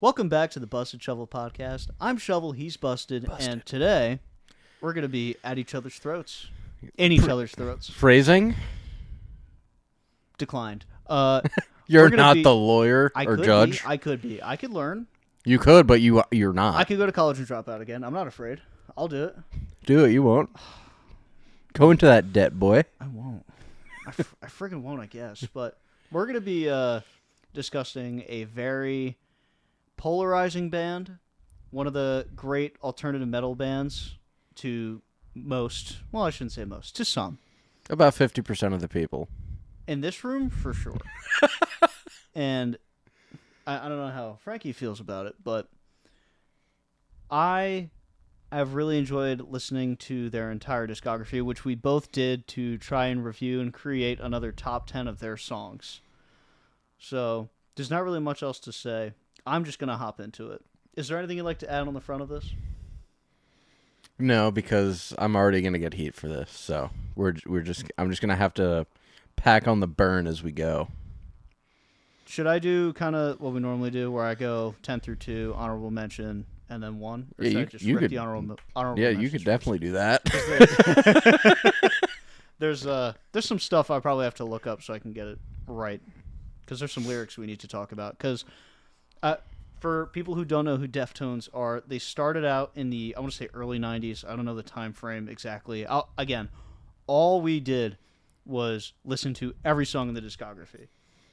Welcome back to the Busted Shovel podcast. I'm Shovel, he's Busted, and today we're going to be at each other's throats. In each other's throats. Phrasing? Declined. You're not the lawyer or judge. I could be. I could learn. You could, but you're not. I could go to college and drop out again. I'm not afraid. I'll do it. Do it. You won't. Go into that debt, boy. I won't. I friggin' won't, I guess. But we're going to be discussing a very polarizing band, one of the great alternative metal bands to most, well, I shouldn't say most, to some. About 50% of the people. In this room, for sure. And I don't know how Frankie feels about it, but I have really enjoyed listening to their entire discography, which we both did to try and review and create another top 10 of their songs. So there's not really much else to say. I'm just going to hop into it. Is there anything you'd like to add on the front of this? No, because I'm already going to get heat for this. So I'm just going to have to pack on the burn as we go. Should I do kind of what we normally do, where I go 10 through 2, honorable mention, and then 1? Or should I just rip the honorable yeah, you could definitely do that. There's some stuff I probably have to look up so I can get it right, because there's some lyrics we need to talk about. Because for people who don't know who Deftones are, they started out in the, I want to say, early 90s. I don't know the time frame exactly. Again, all we did was listen to every song in the discography.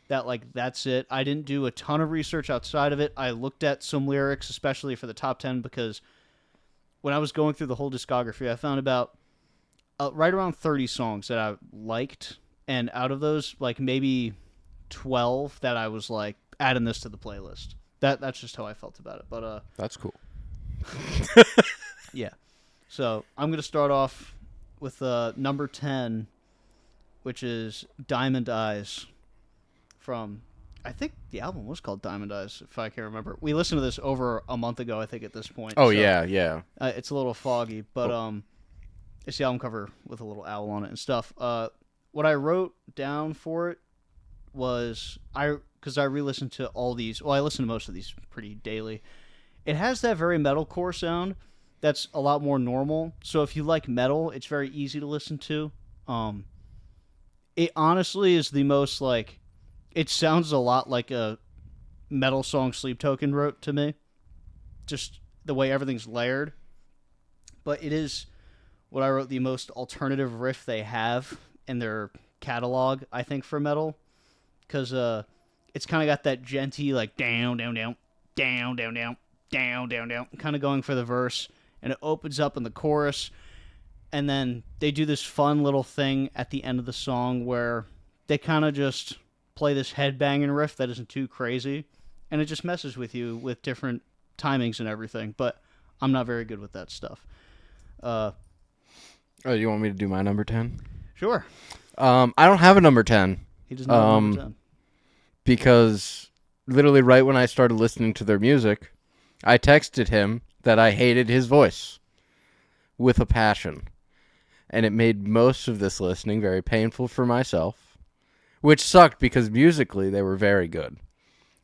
That's it. I didn't do a ton of research outside of it. I looked at some lyrics, especially for the top 10, because when I was going through the whole discography, I found about right around 30 songs that I liked, and out of those, like maybe 12 that I was like, adding this to the playlist. That's just how I felt about it. But that's cool. Yeah. So I'm gonna start off with number 10, which is Diamond Eyes. From, I think the album was called Diamond Eyes, if I can remember. We listened to this over a month ago, I think, at this point. Oh, so, yeah. It's a little foggy, but it's the album cover with a little owl on it and stuff. What I wrote down for it was, because I re-listened to all these, well, I listen to most of these pretty daily. It has that very metalcore sound that's a lot more normal. So if you like metal, it's very easy to listen to. It honestly is the most, like, it sounds a lot like a metal song Sleep Token wrote to me. Just the way everything's layered. But it is what I wrote, the most alternative riff they have in their catalog, I think, for metal. Because it's kind of got that genty, like, down, down, down, down, down, down, down, down, down, kind of going for the verse. And it opens up in the chorus. And then they do this fun little thing at the end of the song where they kind of just play this headbanging riff that isn't too crazy, and it just messes with you with different timings and everything, but I'm not very good with that stuff. Oh, you want me to do my number 10? Sure. I don't have a number 10. He does not have a number 10. Because literally right when I started listening to their music, I texted him that I hated his voice with a passion, and it made most of this listening very painful for myself. Which sucked because musically they were very good.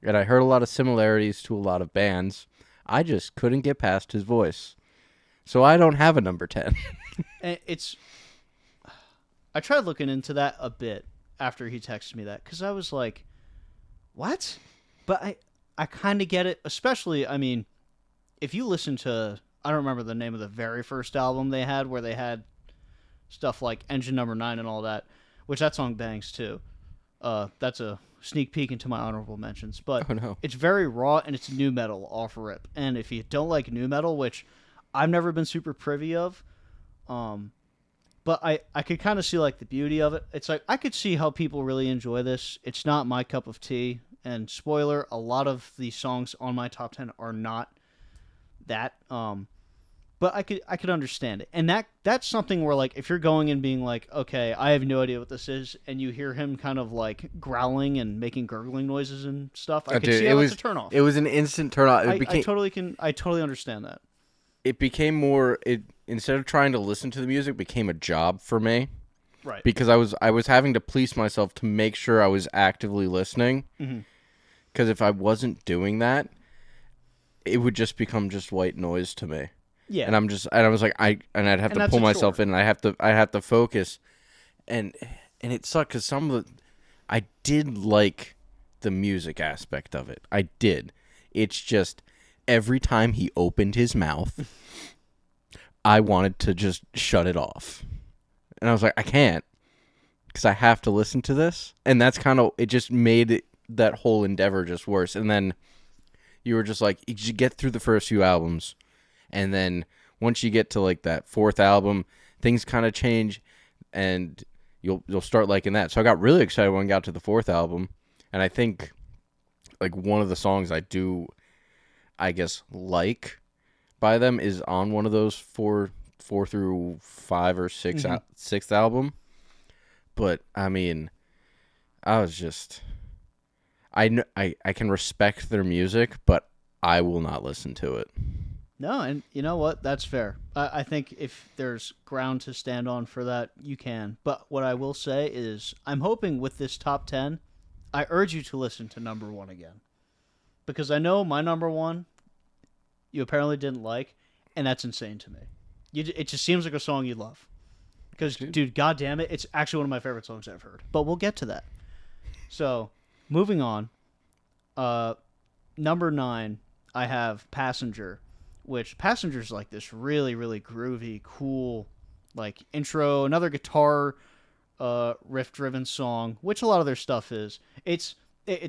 And I heard a lot of similarities to a lot of bands. I just couldn't get past his voice. So I don't have a number 10. I tried looking into that a bit after he texted me that, because I was like, what? But I kind of get it, especially, I mean, if you listen to, I don't remember the name of the very first album they had, where they had stuff like Engine Number 9 and all that, which that song bangs too. That's a sneak peek into my honorable mentions, but It's very raw and it's new metal off rip. And if you don't like new metal, which I've never been super privy of, but I could kind of see like the beauty of it. It's like I could see how people really enjoy this. It's not my cup of tea, and spoiler, a lot of the songs on my top 10 are not that. But I could understand it. And that's something where, like, if you're going and being like, okay, I have no idea what this is, and you hear him kind of like growling and making gurgling noises and stuff, I could see how it's a turnoff. It was an instant turnoff. I totally understand that. It became more, instead of trying to listen to the music, became a job for me. Right. Because I was having to police myself to make sure I was actively listening. Because if I wasn't doing that, it would just become just white noise to me. Yeah, And I was like, I'd have and to that's pull a chore. myself in, and I have to focus, and it sucked because I did like the music aspect of it. I did. It's just every time he opened his mouth, I wanted to just shut it off, and I was like, I can't, because I have to listen to this, and that's kind of it. Just made that whole endeavor just worse, and then you were just like, you get through the first few albums. And then once you get to like that fourth album, things kind of change, and you'll start liking that. So I got really excited when I got to the fourth album, and I think like one of the songs I do, I guess, like by them is on one of those four through five or six sixth album. But I mean, I was just I can respect their music, but I will not listen to it. No, and you know what? That's fair. I think if there's ground to stand on for that, you can. But what I will say is, I'm hoping with this top 10, I urge you to listen to number one again. Because I know my number one, you apparently didn't like, and that's insane to me. It just seems like a song you love. Because, dude, goddamn it, it's actually one of my favorite songs I've heard. But we'll get to that. So, moving on. Number 9, I have Passenger. Which Passenger's like this really, really groovy, cool, like intro, another guitar riff-driven song, which a lot of their stuff is. It's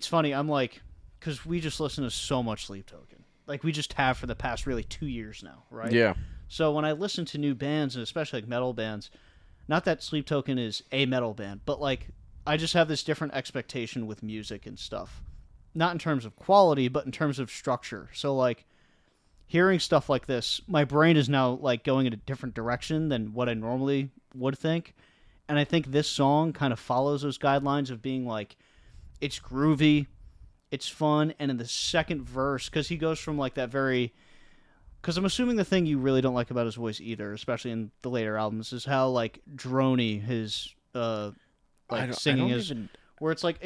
funny. I'm like, because we just listen to so much Sleep Token, like we just have for the past really 2 years now, right? Yeah. So when I listen to new bands, and especially like metal bands, not that Sleep Token is a metal band, but like I just have this different expectation with music and stuff, not in terms of quality, but in terms of structure. So like, hearing stuff like this, my brain is now like going in a different direction than what I normally would think. And I think this song kind of follows those guidelines of being like, it's groovy, it's fun, and in the second verse, because he goes from like that very, because I'm assuming the thing you really don't like about his voice either, especially in the later albums, is how like drony his singing is, where it's like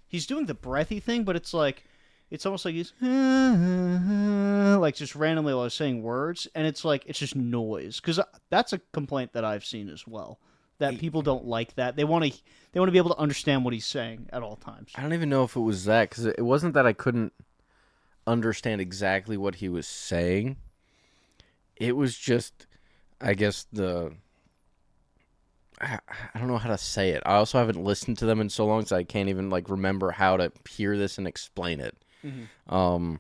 he's doing the breathy thing, but it's like, it's almost like he's like just randomly while I was saying words, and it's like it's just noise. Because that's a complaint that I've seen as well. That people don't like that. They want to be able to understand what he's saying at all times. I don't even know if it was that, because it wasn't that I couldn't understand exactly what he was saying. It was just, I guess I don't know how to say it. I also haven't listened to them in so long, so I can't even like remember how to hear this and explain it. Mm-hmm.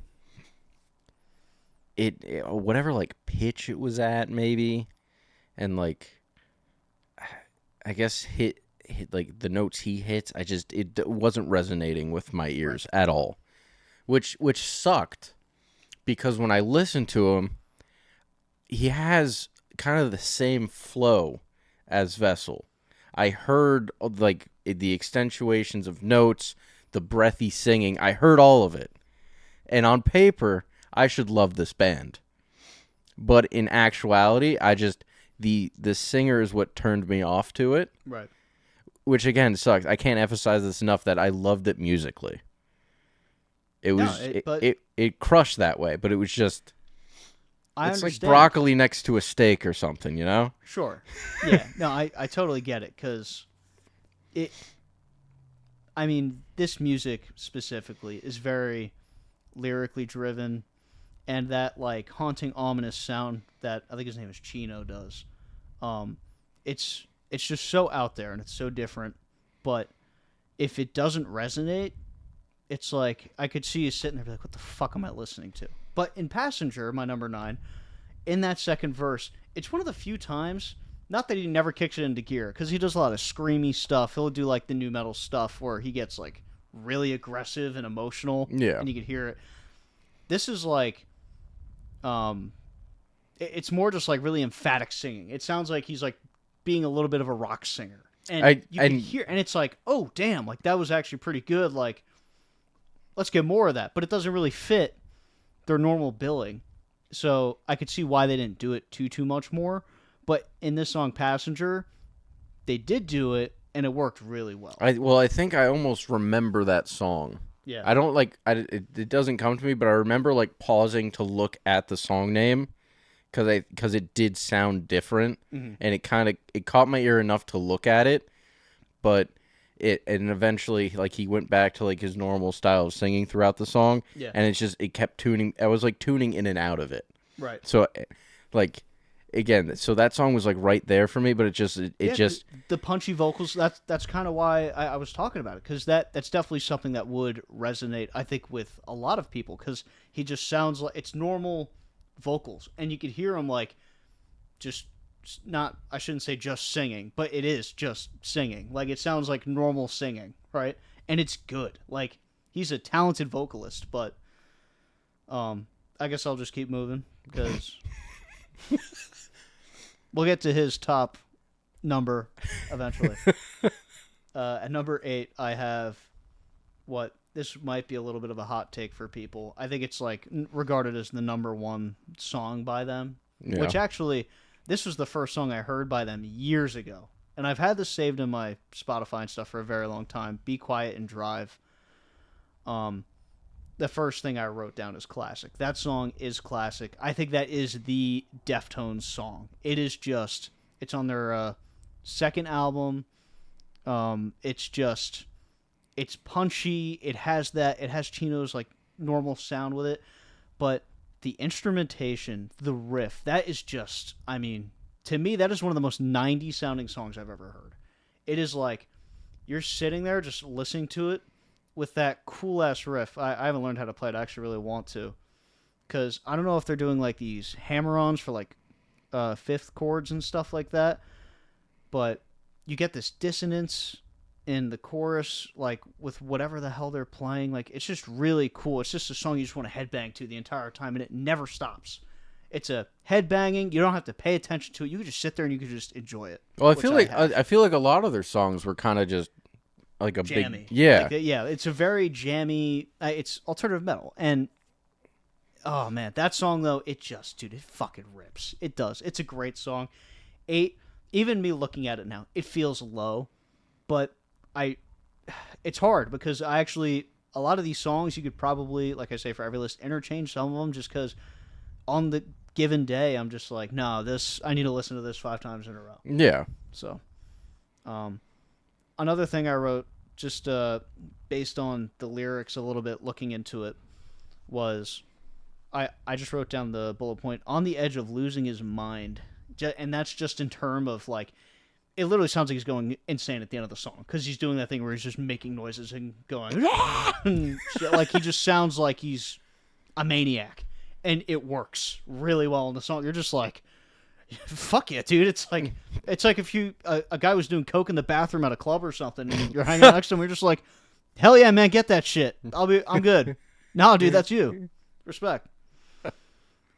It whatever like pitch it was at maybe, and like I guess hit like the notes he hits. It wasn't resonating with my ears at all, which sucked, because when I listened to him, he has kind of the same flow as Vessel. I heard like the accentuations of notes, the breathy singing. I heard all of it. And on paper, I should love this band. But in actuality, the singer is what turned me off to it. Right. Which again sucks. I can't emphasize this enough that I loved it musically. It crushed that way, but it was just it's understand. like broccoli next to a steak or something, you know? Sure. Yeah. No, I totally get it, because I mean, this music specifically is very lyrically driven, and that like haunting, ominous sound that I think his name is Chino does. It's just so out there and it's so different. But if it doesn't resonate, it's like I could see you sitting there and be like, what the fuck am I listening to? But in Passenger, my number 9, in that second verse, it's one of the few times, not that he never kicks it into gear, because he does a lot of screamy stuff. He'll do like the new metal stuff where he gets like really aggressive and emotional. Yeah. And you can hear it. This is like, it's more just like really emphatic singing. It sounds like he's like being a little bit of a rock singer. And you can hear, and it's like, oh, damn, like that was actually pretty good. Like, let's get more of that. But it doesn't really fit their normal billing. So I could see why they didn't do it too much more. But in this song, Passenger, they did do it, and it worked really well. I think I almost remember that song. Yeah. I don't like it doesn't come to me, but I remember like pausing to look at the song name because it did sound different, Hmm. and it caught my ear enough to look at it, but and eventually like he went back to like his normal style of singing throughout the song, Yeah. and it kept tuning. I was like tuning in and out of it. Right. So like again, so that song was like right there for me, but it Yeah, just the punchy vocals. That's kind of why I was talking about it, because that's definitely something that would resonate, I think, with a lot of people, because he just sounds like it's normal vocals, and you could hear him like just not. I shouldn't say just singing, but it is just singing. Like it sounds like normal singing, right? And it's good. Like he's a talented vocalist, but I guess I'll just keep moving because we'll get to his top number eventually. At number 8, I have what this might be a little bit of a hot take for people. I think it's like regarded as the number one song by them, yeah. which actually this was the first song I heard by them years ago, and I've had this saved in my Spotify and stuff for a very long time. Be Quiet and Drive. Um, the first thing I wrote down is classic. That song is classic. I think that is the Deftones song. It is just it's on their second album. It's just it's punchy. It has Chino's like normal sound with it, but the instrumentation, the riff, that is just I mean, to me that is one of the most 90s sounding songs I've ever heard. It is like you're sitting there just listening to it with that cool ass riff. I haven't learned how to play it. I actually really want to, because I don't know if they're doing like these hammer-ons for like fifth chords and stuff like that, but you get this dissonance in the chorus, like with whatever the hell they're playing. Like it's just really cool. It's just a song you just want to headbang to the entire time, and it never stops. It's a headbanging. You don't have to pay attention to it. You can just sit there and you can just enjoy it. Well, which I have. I feel like a lot of their songs were kind of just like a Jammy. big yeah. Like yeah, it's a very jammy. It's alternative metal, and oh man, that song though, it just dude, it fucking rips. It does. It's a great song. 8. Even me looking at it now, it feels low, but I it's hard because I actually a lot of these songs you could probably, like I say, for every list interchange some of them, just because on the given day I'm just like, no, this I need to listen to this 5 times in a row. Yeah. So another thing I wrote just based on the lyrics a little bit, looking into it, was I just wrote down the bullet point on the edge of losing his mind, and that's just in term of like it literally sounds like he's going insane at the end of the song because he's doing that thing where he's just making noises and going and shit. Like he just sounds like he's a maniac, and it works really well in the song. You're just like, fuck yeah, dude! It's like if you a guy was doing coke in the bathroom at a club or something, and you're hanging out next to him. You're just like, hell yeah, man, get that shit. I'm good. No, dude, that's you. Respect.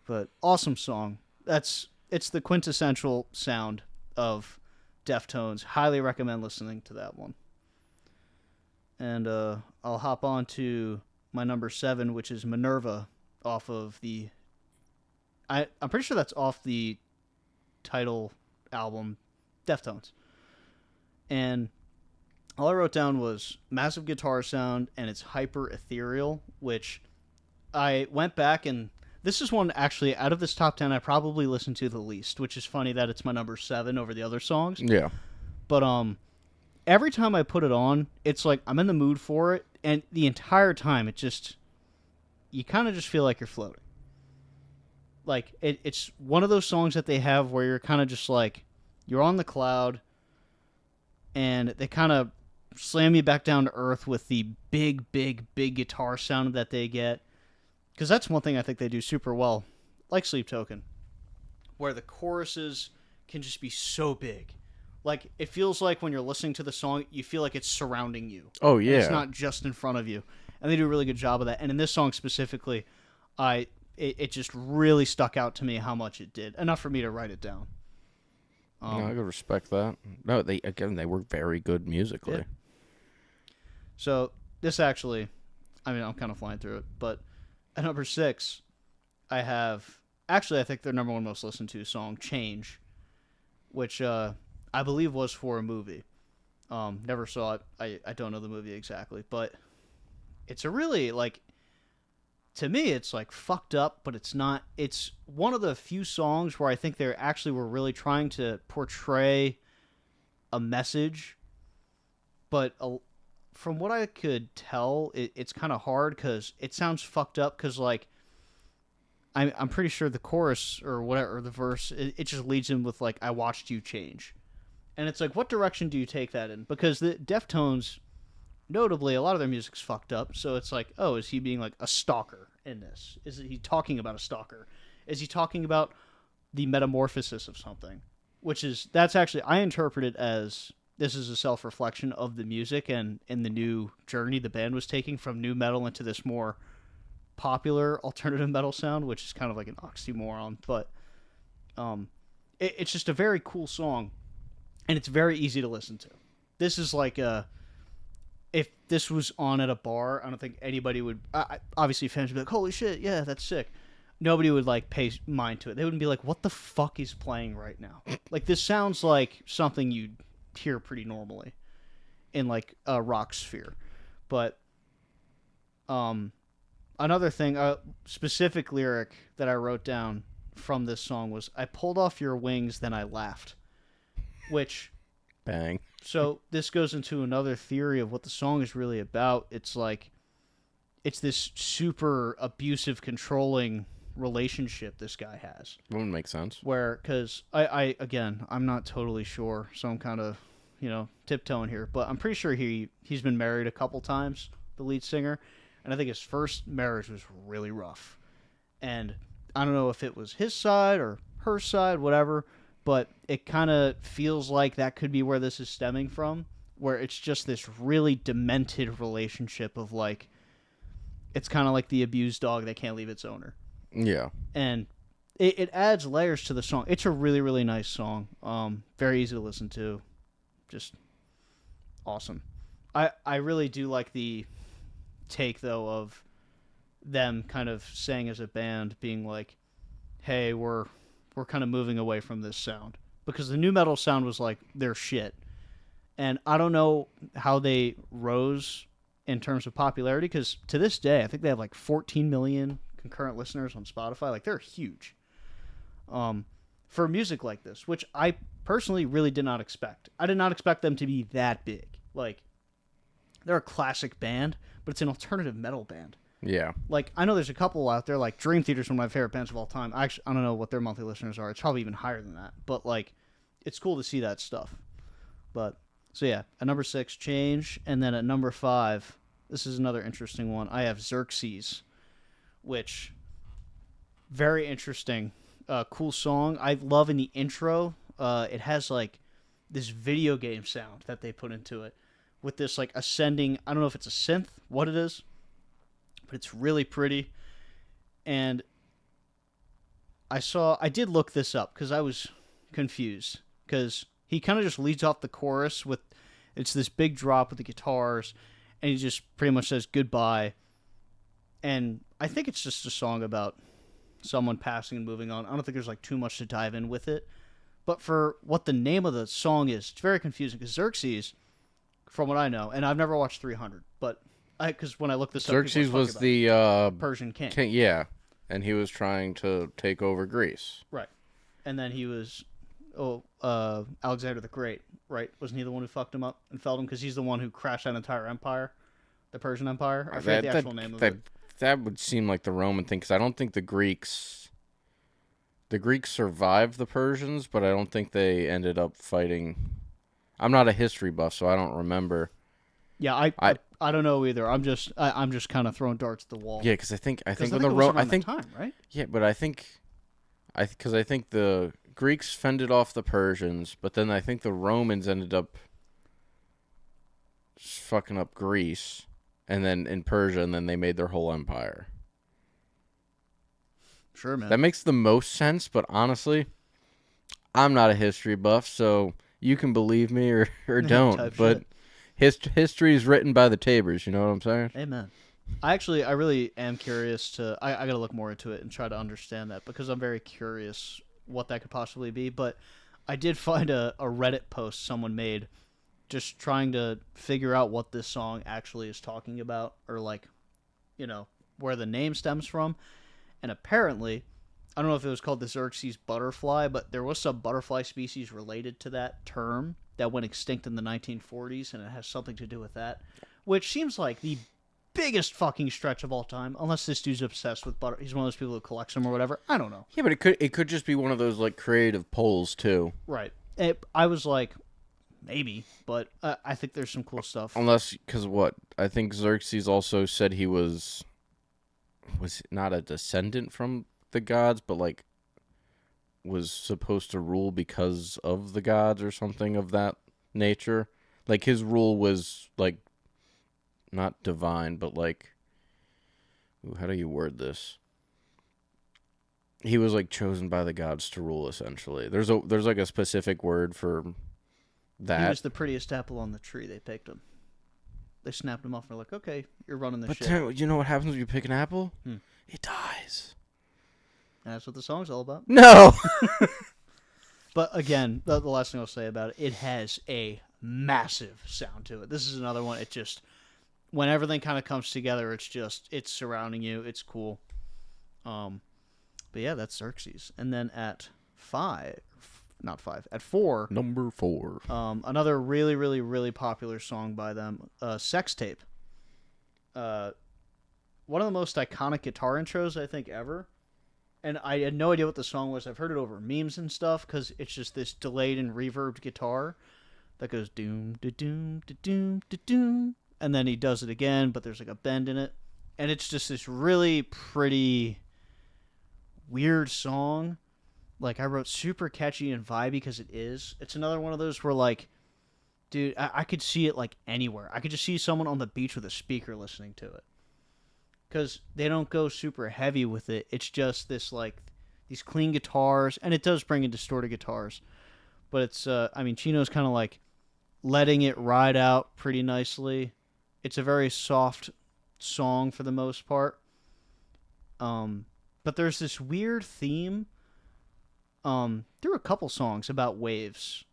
But awesome song. It's the quintessential sound of Deftones. Highly recommend listening to that one. And I'll hop on to my number 7, which is Minerva, off of the. I'm pretty sure that's off the title album, Deftones. And all I wrote down was massive guitar sound, and it's hyper ethereal, which I went back and this is one actually out of this top 10 I probably listened to the least, which is funny that it's my number 7 over the other songs. Yeah. But every time I put it on, it's like I'm in the mood for it, and the entire time it just you kind of just feel like you're floating. Like it's one of those songs that they have where you're kind of just like you're on the cloud, and they kind of slam you back down to earth with the big guitar sound that they get. Because that's one thing I think they do super well, like Sleep Token, where the choruses can just be so big. Like, it feels like when you're listening to the song, you feel like it's surrounding you. Oh, yeah. And it's not just in front of you. And they do a really good job of that. And in this song specifically, it just really stuck out to me how much it did. Enough for me to write it down. No, I could respect that. No, they were very good musically. Yeah. So, this actually, I mean, I'm kind of flying through it, but at number 6, I have actually I think their number 1 most listened to song, Change, which I believe was for a movie. Never saw it. I don't know the movie exactly, but it's a really like to me it's like fucked up, but it's not. It's one of the few songs where I think they actually were really trying to portray a message, but from what I could tell, it's kind of hard because it sounds fucked up. Because like I'm pretty sure the chorus or whatever, or the verse, it just leads in with like "I watched you change," and it's like, what direction do you take that in? Because the Deftones, notably, a lot of their music's fucked up. So it's like, oh, is he being like a stalker in this? Is he talking about a stalker? Is he talking about the metamorphosis of something? Which is that's actually I interpret it as this is a self reflection of the music and in the new journey the band was taking from new metal into this more popular alternative metal sound, which is kind of like an oxymoron, but it's just a very cool song, and it's very easy to listen to. This is like a if this was on at a bar, I don't think anybody would. Obviously, fans would be like, "Holy shit, yeah, that's sick." Nobody would like pay mind to it. They wouldn't be like, "What the fuck is playing right now?" Like this sounds like something you'd hear pretty normally in like a rock sphere, but um, another thing, a specific lyric that I wrote down from this song was, "I pulled off your wings, then I laughed," which Bang. so this goes into another theory of what the song is really about. It's like it's this super abusive, controlling relationship this guy has. Wouldn't make sense. Where, because I again, I'm not totally sure, so I'm kind of, tiptoeing here, but I'm pretty sure he's been married a couple times, the lead singer, and I think his first marriage was really rough, and I don't know if it was his side or her side, whatever, but it kind of feels like that could be where this is stemming from, where it's just this really demented relationship of like, it's kind of like the abused dog that can't leave its owner. Yeah. And it adds layers to the song. It's a really, really nice song. Very easy to listen to. Just awesome. I really do like the take, though, of them kind of saying as a band, being like, hey, we're kind of moving away from this sound. Because the new metal sound was like their shit. And I don't know how they rose in terms of popularity, because to this day, I think they have like 14 million concurrent listeners on Spotify. Like, they're huge for music like this, which I personally really did not expect. I did not expect them to be that big. Like, they're a classic band, but it's an alternative metal band. Yeah. Like, I know there's a couple out there, like Dream Theater's one of my favorite bands of all time. I don't know what their monthly listeners are. It's probably even higher than that. But, like, it's cool to see that stuff. But, so yeah, at number 6, Change. And then at number 5, this is another interesting one. I have Xerxes, which, very interesting. Cool song. I love in the intro, it has, like, this video game sound that they put into it with this, like, ascending, I don't know if it's a synth, what it is, but it's really pretty. And I did look this up because I was confused, because he kind of just leads off the chorus with, it's this big drop with the guitars, and he just pretty much says goodbye. And I think it's just a song about someone passing and moving on. I don't think there's like too much to dive in with it. But for what the name of the song is, it's very confusing, because Xerxes, from what I know, and I've never watched 300, but because when I looked this up, Xerxes was the Persian king. Yeah, and he was trying to take over Greece. Right. And then he was Alexander the Great, right? Wasn't he the one who fucked him up and felled him, because he's the one who crashed that entire empire, the Persian Empire? I forget the actual name of it. That would seem like the Roman thing, because I don't think the Greeks survived the Persians, but I don't think they ended up fighting. I'm not a history buff, so I don't remember. Yeah, I don't know either. I'm just kind of throwing darts at the wall. Yeah, because I think when the Rome, I think time, right? Yeah, but I think the Greeks fended off the Persians, but then I think the Romans ended up fucking up Greece, and then in Persia, and then they made their whole empire. Sure, man. That makes the most sense, but honestly, I'm not a history buff, so you can believe me or don't. But history is written by the Tabors, you know what I'm saying? Amen. I really am curious to... I got to look more into it and try to understand that, because I'm very curious what that could possibly be. But I did find a Reddit post someone made just trying to figure out what this song actually is talking about, or like where the name stems from. And apparently, I don't know if it was called the Xerxes butterfly, but there was some butterfly species related to that term that went extinct in the 1940s, and it has something to do with that, which seems like the biggest fucking stretch of all time, unless this dude's obsessed with butter. He's one of those people who collects them or whatever. I don't know. Yeah, but it could just be one of those like creative polls too. Right. I was like, maybe, but I think there's some cool stuff. Unless, because what? I think Xerxes also said he was not a descendant from the gods, but like was supposed to rule because of the gods or something of that nature. Like his rule was like not divine, but like, how do you word this? He was like chosen by the gods to rule. Essentially, there's like a specific word for that. He was the prettiest apple on the tree. They picked him. They snapped him off. And they're like, okay, you're running the But shit. you know what happens when you pick an apple? It dies. And that's what the song's all about. No. But again, the last thing I'll say about it has a massive sound to it. This is another one. It just, when everything kind of comes together, it's surrounding you. It's cool. But yeah, that's Xerxes. And then at at 4, Number 4. another really, really, really popular song by them, Sex Tape. One of the most iconic guitar intros I think ever. And I had no idea what the song was. I've heard it over memes and stuff because it's just this delayed and reverbed guitar that goes doom, da doom, da doom, da doom. And then he does it again, but there's like a bend in it. And it's just this really pretty, weird song. Like I wrote super catchy and vibey because it is. It's another one of those where like, dude, I could see it like anywhere. I could just see someone on the beach with a speaker listening to it. Because they don't go super heavy with it. It's just this, like, these clean guitars. And it does bring in distorted guitars. But it's, Chino's kind of, like, letting it ride out pretty nicely. It's a very soft song for the most part. But there's this weird theme. There are a couple songs about waves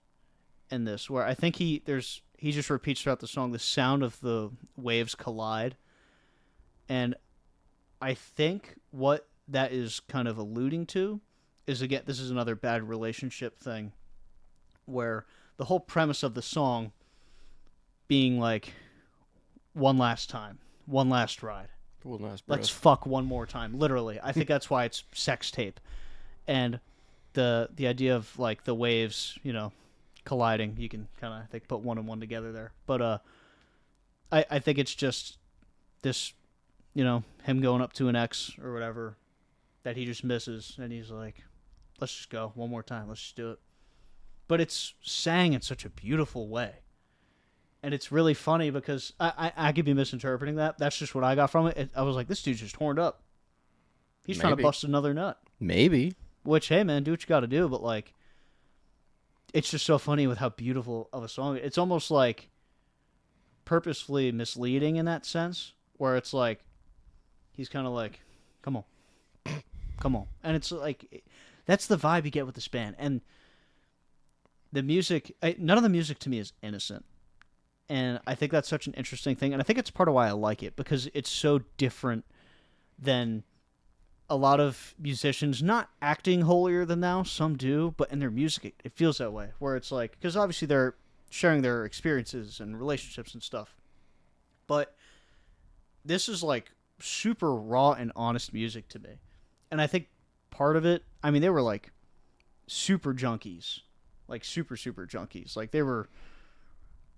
in this where I think he just repeats throughout the song the sound of the waves collide. And I think what that is kind of alluding to is, again, this is another bad relationship thing where the whole premise of the song being like, one last time, one last ride. One last breath. Let's fuck one more time, literally. I think that's why it's Sex Tape. And the idea of like the waves, colliding, you can kind of, I think, put one and one together there. But I think it's just this, him going up to an ex or whatever that he just misses, and he's like, let's just go one more time, let's just do it. But it's sang in such a beautiful way. And it's really funny because I could be misinterpreting that. That's just what I got from it. I was like, this dude's just horned up. He's trying to bust another nut. Maybe. Which, hey, man, do what you got to do. But, like, it's just so funny with how beautiful of a song. It's almost, like, purposefully misleading in that sense. Where it's like, he's kind of like, come on. Come on. And it's like, that's the vibe you get with this band. And the music, none of the music to me is innocent. And I think that's such an interesting thing. And I think it's part of why I like it. Because it's so different than a lot of musicians not acting holier than thou. Some do. But in their music, it feels that way. Where it's like, because obviously they're sharing their experiences and relationships and stuff. But this is like super raw and honest music to me. And I think part of it, they were like super junkies. Like super, super junkies. Like they were,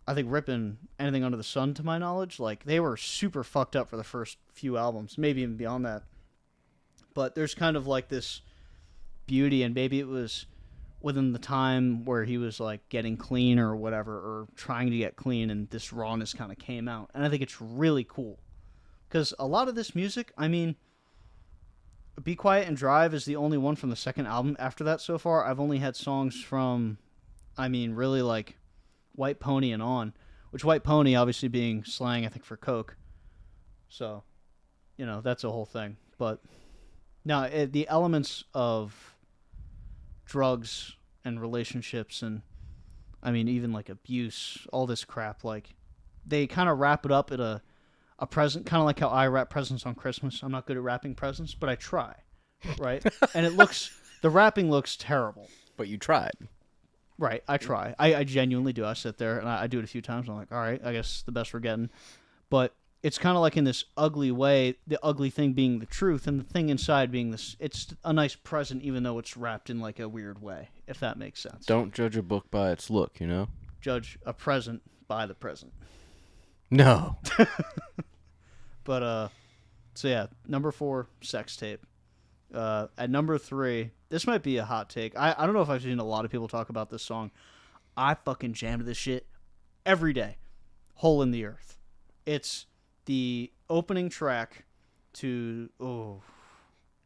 I think, ripping anything under the sun to my knowledge. Like they were super fucked up for the first few albums, maybe even beyond that. But there's kind of like this beauty, and maybe it was within the time where he was like getting clean or whatever, or trying to get clean, and this rawness kind of came out. And I think it's really cool. Because a lot of this music, Be Quiet and Drive is the only one from the second album. After that, so far, I've only had songs from, really like White Pony and on. Which White Pony obviously being slang, I think, for coke. So, that's a whole thing. But, no, the elements of drugs and relationships and, even like abuse, all this crap, like, they kind of wrap it up at a a present, kind of like how I wrap presents on Christmas. I'm not good at wrapping presents, but I try, right? And the wrapping looks terrible. But you tried. Right, I try. I genuinely do. I sit there and I do it a few times. And I'm like, all right, I guess the best we're getting. But it's kind of like in this ugly way, the ugly thing being the truth, and the thing inside being this. It's a nice present, even though it's wrapped in like a weird way, if that makes sense. Don't judge a book by its look, you know? Judge a present by the present. No. But so yeah, number 4, Sex Tape. At number 3, this might be a hot take. I don't know if I've seen a lot of people talk about this song. I fucking jammed this shit every day. Hole in the Earth. It's the opening track to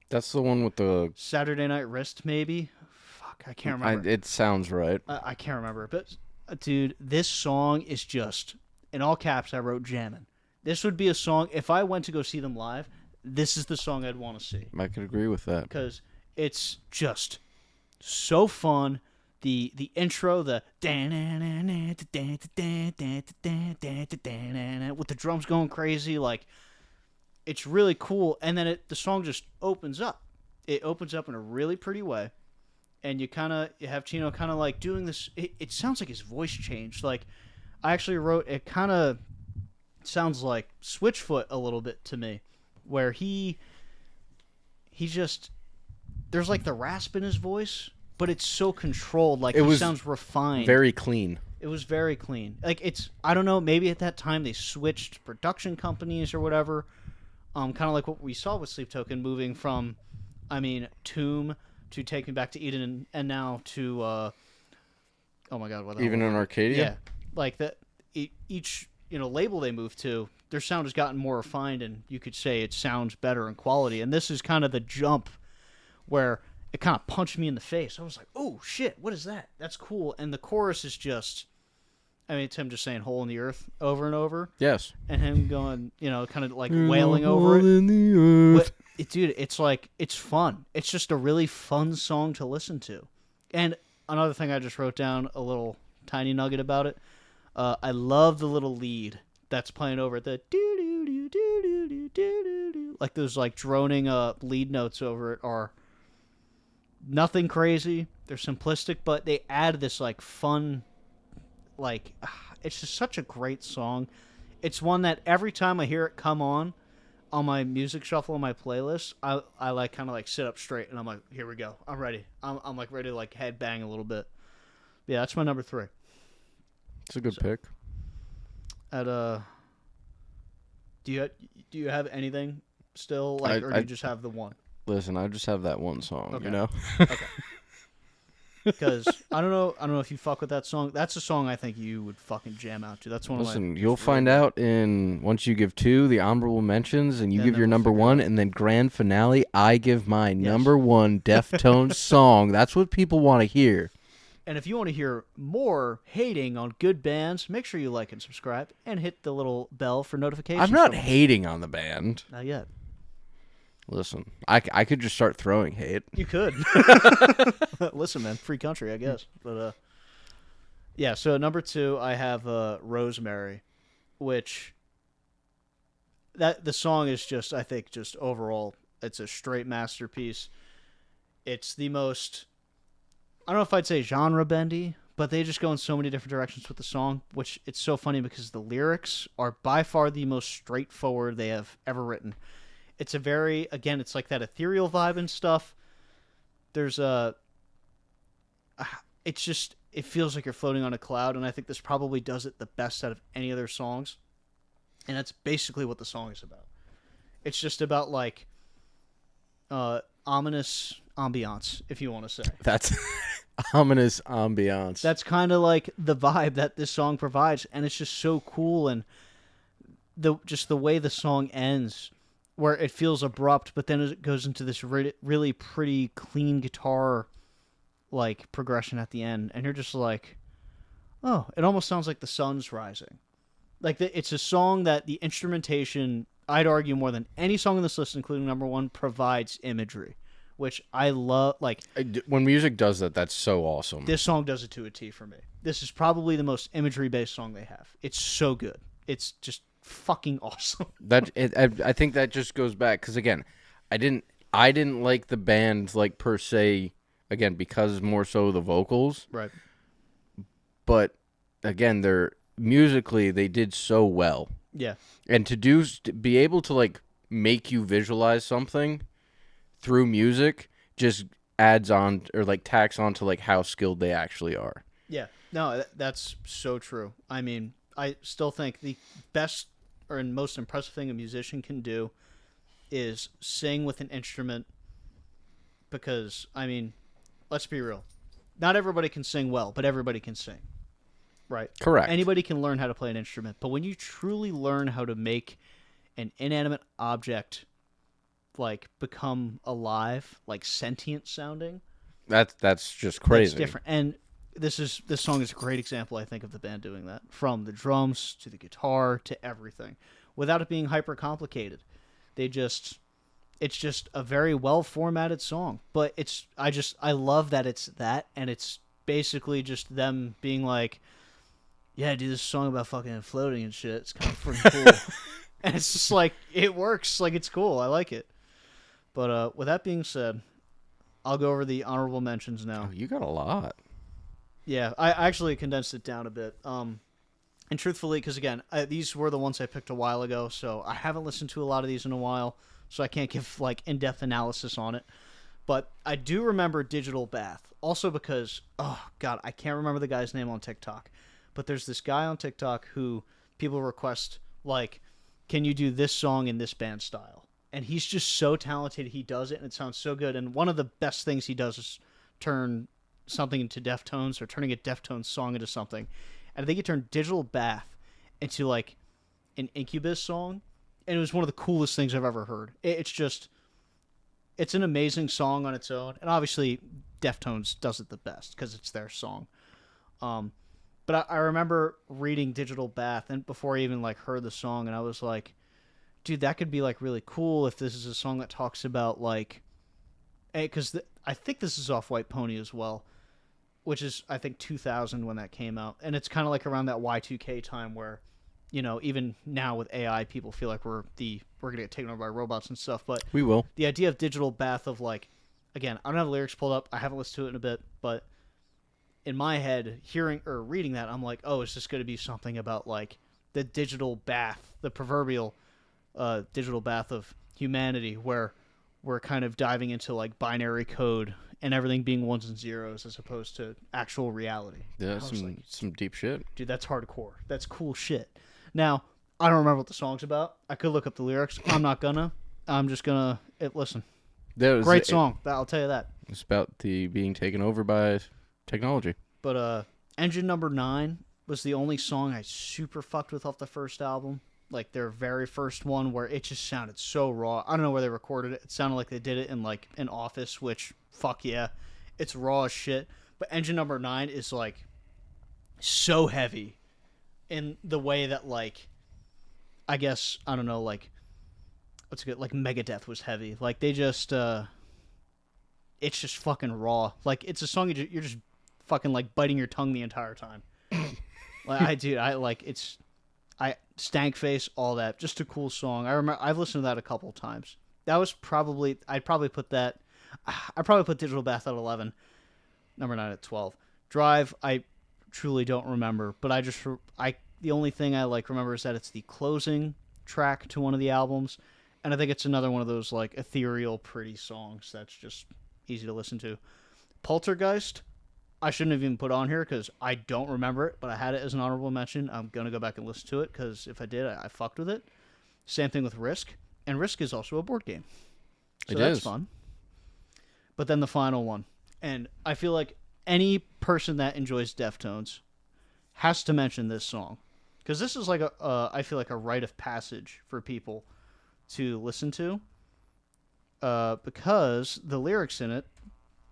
That's the one with the... Saturday Night Wrist, maybe? Fuck, I can't remember. It sounds right. I can't remember. But, dude, this song is just, in all caps, I wrote jammin'. This would be a song, if I went to go see them live, this is the song I'd want to see. I could agree with that. Because it's just so fun. The intro, the with the drums going crazy, like, it's really cool. And then the song just opens up. It opens up in a really pretty way. And you have Chino kind of like doing this. It sounds like his voice changed. Like, I actually wrote, it kind of sounds like Switchfoot a little bit to me, where he just, there's like the rasp in his voice, but it's so controlled. Like, he sounds refined. Very clean. It was very clean. Like, I don't know, maybe at that time they switched production companies or whatever. Kind of like what we saw with Sleep Token, moving from, Tomb to Take Me Back to Eden, and now to, oh my god, what the Even hell? in Arcadia? Yeah. Like, that each, label they moved to, their sound has gotten more refined, and you could say it sounds better in quality. And this is kind of the jump where it kind of punched me in the face. I was like, oh, shit, what is that? That's cool. And the chorus is just, it's him just saying hole in the earth over and over. Yes. And him going, kind of like wailing over it. In the earth. But, dude, it's like, it's fun. It's just a really fun song to listen to. And another thing I just wrote down, a little tiny nugget about it. I love the little lead that's playing over it. The do-do-do-do-do-do-do-do. Like those like droning lead notes over it are nothing crazy. They're simplistic, but they add this like fun, like, it's just such a great song. It's one that every time I hear it come on my music shuffle on my playlist, I like kind of like sit up straight and I'm like, here we go. I'm ready. I'm like ready to like head bang a little bit. Yeah, that's my number 3. It's a good pick. At do you have anything still, like, or do you just have the one? Listen, I just have that one song, Okay. you know? Okay. Because I don't know if you fuck with that song. That's a song I think you would fucking jam out to. That's one Listen, of my. you'll find out once you give 2, the honorable mentions, and you And give then your we'll number figure it 1, out. and then grand finale, I give my Yes. number 1 Deftones song. That's what people want to hear. And if you want to hear more hating on good bands, make sure you like and subscribe and hit the little bell for notifications. I'm not from us. hating on the band. Not yet. Listen, I could just start throwing hate. You could. Listen, man, free country, I guess. But yeah. So number 2, I have Rosemary, which the song is just, I think, just overall, it's a straight masterpiece. It's the most, I don't know if I'd say genre bendy, but they just go in so many different directions with the song, which it's so funny because the lyrics are by far the most straightforward they have ever written. It's a very, again, it's like that ethereal vibe and stuff. There's it's just, it feels like you're floating on a cloud, and I think this probably does it the best out of any other songs. And that's basically what the song is about. It's just about like ominous ambiance, if you want to say. That's ominous ambiance. That's kind of like the vibe that this song provides, and it's just so cool. And the way the song ends, where it feels abrupt, but then it goes into this really pretty clean guitar like progression at the end, and you're just like, oh, it almost sounds like the sun's rising. Like, it's a song that the instrumentation, I'd argue more than any song on this list, including number 1, provides imagery, which I love. Like, when music does that, that's so awesome. this song does it to a T for me. This is probably the most imagery-based song they have. It's so good. It's just fucking awesome. I think that just goes back because again, I didn't like the band like per se again because more so the vocals, Right. but again they're musically they did so well, Yeah. and to be able to like make you visualize something through music just adds on or like tacks on to like how skilled they actually are. Yeah. No, that's so true. I mean, I still think the best or most impressive thing a musician can do is sing with an instrument because, I mean, let's be real. Not everybody can sing well, but everybody can sing. Right? Correct. Anybody can learn how to play an instrument, but when you truly learn how to make an inanimate object like become alive, like sentient sounding, That's just crazy. that's different. And this song is a great example, I think, of the band doing that. From the drums to the guitar to everything. Without it being hyper complicated. It's just a very well formatted song. But I love that it's that, and it's basically just them being like, yeah, do this song about fucking floating and shit. It's kind of freaking cool. And it's just like, it works. Like, it's cool. I like it. But with that being said, I'll go over the honorable mentions now. Oh, you got a lot. Yeah, I actually condensed it down a bit. And truthfully, because again, these were the ones I picked a while ago, so I haven't listened to a lot of these in a while, so I can't give like in-depth analysis on it. But I do remember Digital Bath, also because, oh god, I can't remember the guy's name on TikTok, but there's this guy on TikTok who people request like, can you do this song in this band style? And he's just so talented. He does it, and it sounds so good. And one of the best things he does is turn something into Deftones or turning a Deftones song into something. And I think he turned Digital Bath into like an Incubus song, and it was one of the coolest things I've ever heard. It's an amazing song on its own, and obviously Deftones does it the best because it's their song. But I remember reading Digital Bath and before I even like heard the song, and I was like, dude, that could be like really cool if this is a song that talks about like, because I think this is off White Pony as well, which is I think 2000 when that came out, and it's kind of like around that Y2K time where, you know, even now with AI, people feel like we're gonna get taken over by robots and stuff. But We will. the idea of Digital Bath of like, again, I don't have the lyrics pulled up. I haven't listened to it in a bit, but in my head, hearing or reading that, I'm like, oh, is this going to be something about like the digital bath, the proverbial digital bath of humanity, where we're kind of diving into like binary code and everything being ones and zeros as opposed to actual reality. Yeah, some deep shit. Dude, that's hardcore. That's cool shit. Now, I don't remember what the song's about. I could look up the lyrics. I'm not gonna. I'm just gonna listen. Great song. I'll tell you that. It's about the being taken over by technology. But Engine Number 9 was the only song I super fucked with off the first album. Like their very first one, where it just sounded so raw. I don't know where they recorded it. It sounded like they did it in like an office, which fuck yeah, it's raw as shit. But Engine Number 9 is like so heavy in the way that like, I guess I don't know, like what's good, like Megadeth was heavy. Like they just it's just fucking raw. Like it's a song you're just fucking like biting your tongue the entire time. Like I like it's. Stank Face, all that. Just a cool song. I remember I've listened to that a couple times. That was probably I probably put Digital Bath at 11, Number 9 at 12. Drive, I truly don't remember, but the only thing I like remember is that it's the closing track to one of the albums, and I think it's another one of those like ethereal pretty songs that's just easy to listen to. Poltergeist, I shouldn't have even put on here because I don't remember it, but I had it as an honorable mention. I'm going to go back and listen to it because if I did, I fucked with it. Same thing with Risk. And Risk is also a board game. So that's fun. But then the final one. And I feel like any person that enjoys Deftones has to mention this song. Because this is like I feel like a rite of passage for people to listen to. Because the lyrics in it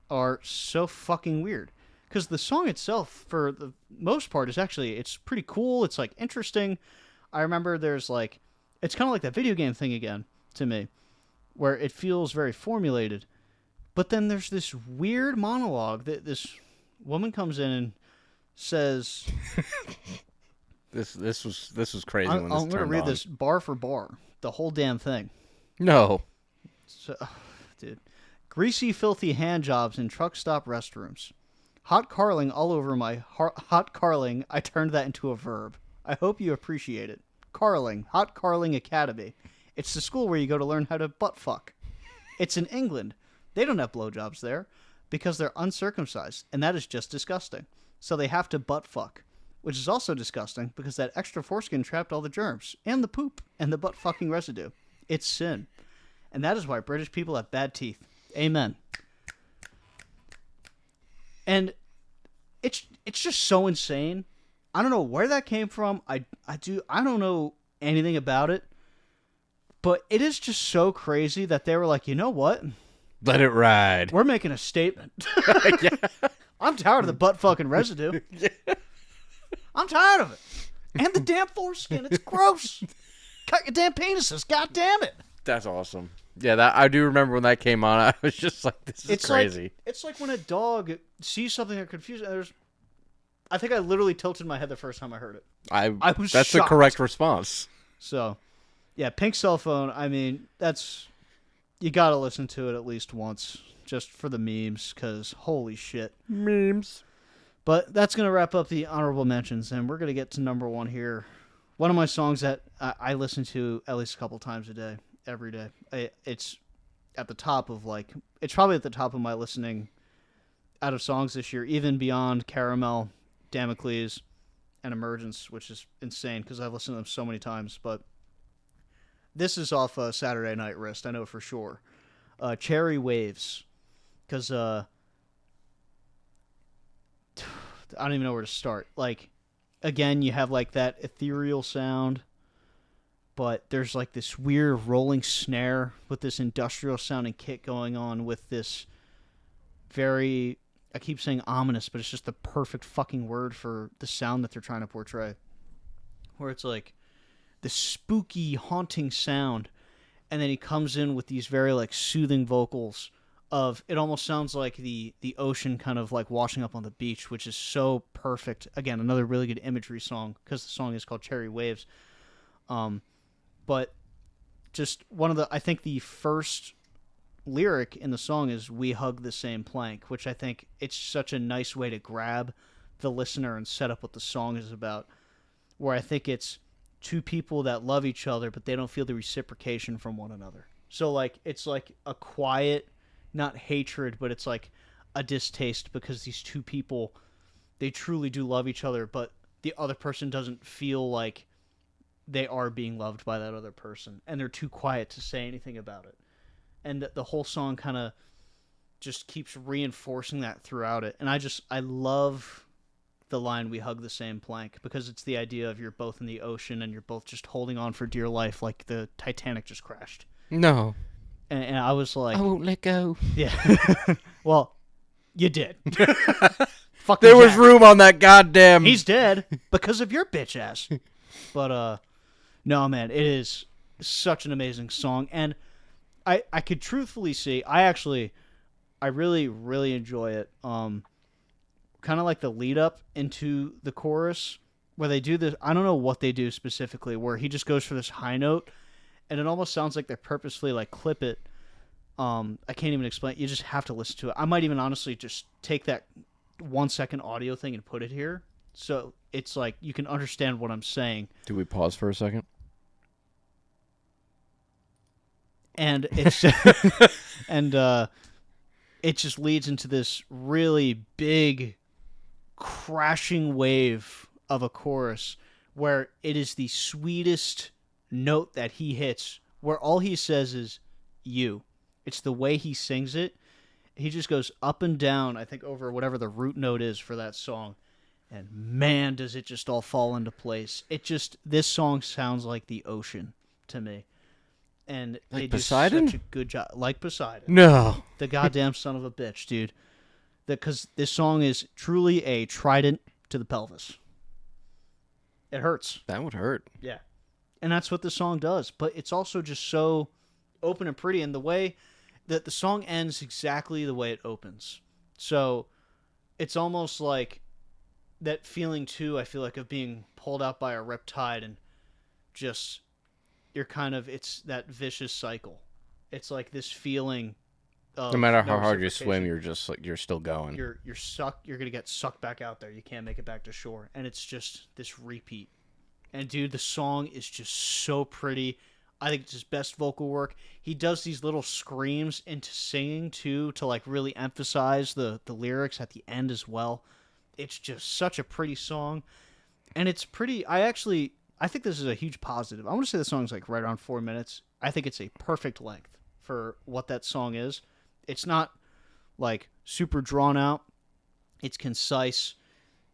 are so fucking weird. Because the song itself, for the most part, it's pretty cool. It's like interesting. I remember there's like, it's kind of like that video game thing again to me, where it feels very formulated. But then there's this weird monologue that this woman comes in and says, This was crazy I'm when this going to turned read on. this bar for bar, the whole damn thing. No. So, dude, greasy, filthy hand jobs in truck stop restrooms. Hot carling all over my hot carling. I turned that into a verb. I hope you appreciate it. Carling, Hot Carling Academy. It's the school where you go to learn how to butt fuck. It's in England. They don't have blowjobs there because they're uncircumcised, and that is just disgusting. So they have to butt fuck, which is also disgusting because that extra foreskin trapped all the germs and the poop and the butt fucking residue. It's sin. And that is why British people have bad teeth. Amen. And it's just so insane. I don't know where that came from. I don't know anything about it. But it is just so crazy that they were like, you know what? Let it ride. We're making a statement. I'm tired of the butt fucking residue. I'm tired of it. And the damn foreskin. It's gross. Cut your damn penises. God damn it. That's awesome. Yeah, that I do remember when that came on. I was just like, this is crazy. It's like when a dog sees something that confuses. I think I literally tilted my head the first time I heard it. I was That's shocked. the correct response. So, yeah, Pink Cell Phone. I mean, you got to listen to it at least once just for the memes, because holy shit. Memes. But that's going to wrap up the honorable mentions, and we're going to get to number one here. One of my songs that I listen to at least a couple times a day, every day. It's at the top of, like, it's probably at the top of my listening out of songs this year, even beyond Caramel, Damocles, and Emergence, which is insane because I've listened to them so many times. But this is off Saturday Night Wrist, I know for sure. Cherry Waves, because I don't even know where to start. Like, again, you have like that ethereal sound, but there's like this weird rolling snare with this industrial sounding kick going on with this very, I keep saying ominous, but it's just the perfect fucking word for the sound that they're trying to portray. Where it's like the spooky, haunting sound, and then he comes in with these very like soothing vocals of, it almost sounds like the ocean kind of like washing up on the beach, which is so perfect. Again, another really good imagery song, because the song is called Cherry Waves. But just one of the, I think the first lyric in the song is "We hug the same plank," which I think it's such a nice way to grab the listener and set up what the song is about, where I think it's two people that love each other but they don't feel the reciprocation from one another. So like it's like a quiet, not hatred, but it's like a distaste because these two people, they truly do love each other, but the other person doesn't feel like they are being loved by that other person, and they're too quiet to say anything about it. And the whole song kind of just keeps reinforcing that throughout it. And I love the line, "We hug the same plank," because it's the idea of you're both in the ocean and you're both just holding on for dear life, like the Titanic just crashed. No. And I was like, I won't let go. Yeah. Well, you did. Fucking There was Jack. room on that goddamn... He's dead because of your bitch ass. But, no, man, it is such an amazing song. And I could truthfully see, I really, really enjoy it. Kind of like the lead up into the chorus where they do this. I don't know what they do specifically, where he just goes for this high note, and it almost sounds like they purposefully like clip it. I can't even explain. You just have to listen to it. I might even honestly just take that 1 second audio thing and put it here, so it's like you can understand what I'm saying. Do we pause for a second? And it's and it just leads into this really big crashing wave of a chorus where it is the sweetest note that he hits, where all he says is "you." It's the way he sings it. He just goes up and down, I think, over whatever the root note is for that song. And man, does it just all fall into place. This song sounds like the ocean to me. And like they Poseidon? do such a good job. Like Poseidon. No. The goddamn son of a bitch, dude. Because this song is truly a trident to the pelvis. It hurts. That would hurt. Yeah. And that's what the song does. But it's also just so open and pretty. And the way that the song ends exactly the way it opens. So it's almost like that feeling too, I feel like, of being pulled out by a riptide and just you're kind of, it's that vicious cycle. It's like this feeling No of matter no how hard you swim, reciprocation. you're just like you're still going. You're sucked. You're gonna get sucked back out there. You can't make it back to shore, and it's just this repeat. And dude, the song is just so pretty. I think it's his best vocal work. He does these little screams into singing too, to like really emphasize the lyrics at the end as well. It's just such a pretty song, and it's pretty. I think this is a huge positive. I want to say the song's like right around 4 minutes. I think it's a perfect length for what that song is. It's not like super drawn out. It's concise.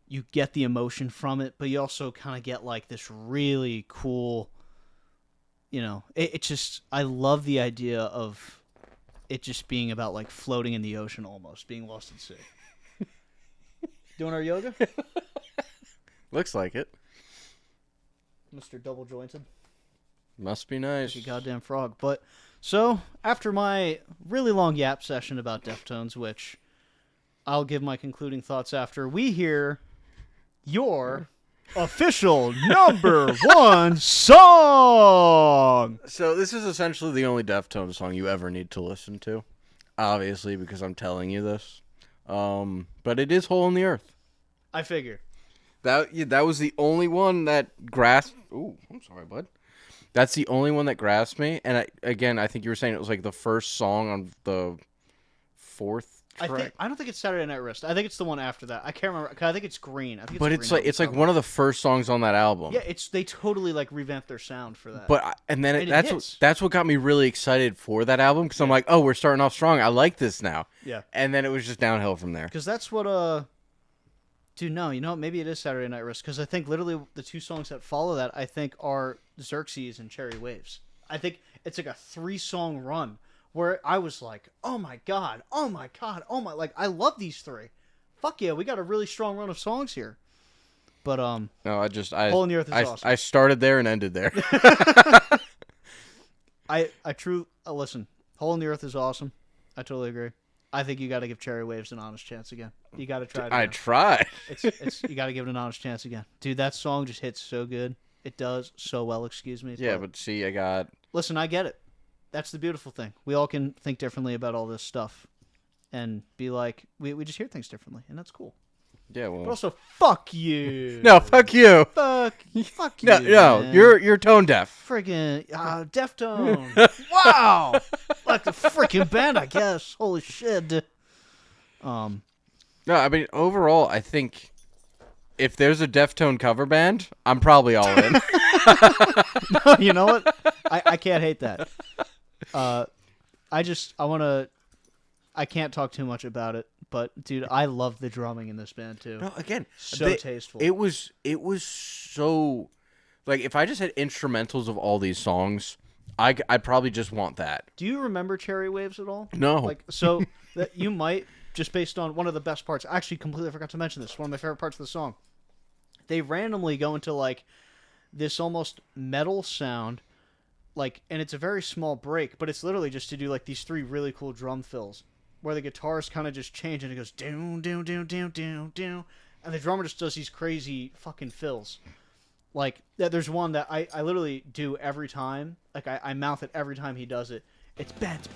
You get the emotion from it, but you also kind of get like this really cool, it just, I love the idea of it just being about like floating in the ocean, almost being lost at sea. Doing our yoga? Looks like it. Mr. Double Jointed. Must be nice. You goddamn frog. But so after my really long yap session about Deftones, which I'll give my concluding thoughts after we hear your official #1 song. So this is essentially the only Deftones song you ever need to listen to, obviously, because I'm telling you this. But it is "Hole in the Earth." I figured. That was the only one that grasped. Ooh, I'm sorry, bud. That's the only one that grasped me. And I think you were saying it was like the first song on the fourth track. I don't think it's Saturday Night Wrist. I think it's the one after that. I can't remember. 'Cause I think it's Green. I think But it's like one of the first songs on that album. Yeah, they totally like revamped their sound for that. But hits. that's what got me really excited for that album, because I'm like, oh, we're starting off strong. I like this now. Yeah. And then it was just downhill from there. Because that's what dude, no, maybe it is Saturday Night Wrist, because I think literally the two songs that follow that, I think, are Xerxes and Cherry Waves. I think it's like a 3-song run where I was like, oh my god, like, I love these three. Fuck yeah, we got a really strong run of songs here. But, No, Hole in the Earth is awesome. I started there and ended there. Listen, Hole in the Earth is awesome. I totally agree. I think you got to give Cherry Waves an honest chance again. You got to try it again. I tried. You got to give it an honest chance again. Dude, that song just hits so good. It does so well, excuse me. Yeah, but see, Listen, I get it. That's the beautiful thing. We all can think differently about all this stuff and be like, we just hear things differently, and that's cool. Yeah, well. But also, fuck you. No, fuck you. Fuck you. No, man. you're tone deaf. Friggin' Deftones. Wow. Like the freaking band, I guess. Holy shit. No, I mean, overall, I think if there's a Deftone cover band, I'm probably all in. No, you know what? I can't hate that. I can't talk too much about it, but dude, I love the drumming in this band too. No, again, so tasteful. It was so, like, if I just had instrumentals of all these songs, I'd probably just want that. Do you remember Cherry Waves at all? No. Like, so that you might, just based on one of the best parts. I actually completely forgot to mention this. One of my favorite parts of the song. They randomly go into like this almost metal sound, like, and it's a very small break, but it's literally just to do like these 3 really cool drum fills where the guitars kind of just change and it goes down, down, down, down, down, down, and the drummer just does these crazy fucking fills. Like, there's one that I literally do every time. Like, I mouth it every time he does it. It's bats,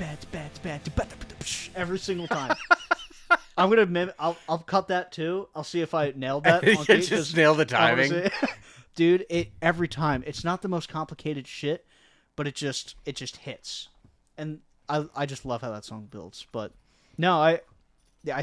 every single time. I'm gonna I'll cut that too. I'll see if I nailed that. You just nail the timing, dude. Every time. It's not the most complicated shit, but it just hits, and I just love how that song builds. But no, I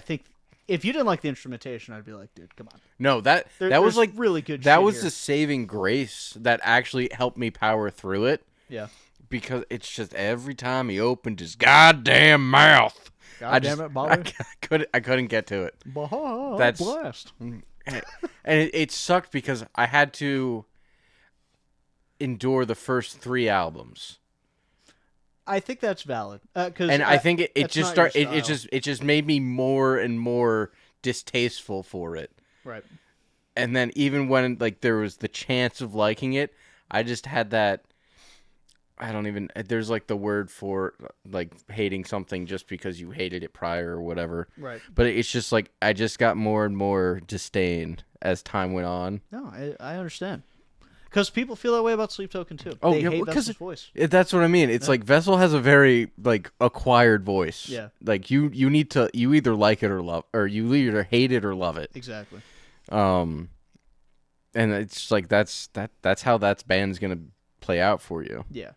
think if you didn't like the instrumentation, I'd be like, dude, come on. No, that was like really good. That shit was here. the saving grace that actually helped me power through it. Yeah. Because it's just every time he opened his goddamn mouth, God damn it, Bobby. I couldn't get to it. That's blast. And it sucked because I had to endure the first 3 albums. I think that's valid. I think it just made me more and more distasteful for it. Right. And then even when like there was the chance of liking it, I just had that I don't even. There's like the word for like hating something just because you hated it prior or whatever. Right. But it's just like I just got more and more disdain as time went on. No, I understand. Because people feel that way about Sleep Token too. Oh, They yeah, hate because Vessel's voice. That's what I mean. It's like Vessel has a very like acquired voice. Yeah. Like you need to either like it or love, or you either hate it or love it. Exactly. And it's like that's how that band's gonna play out for you. Yeah.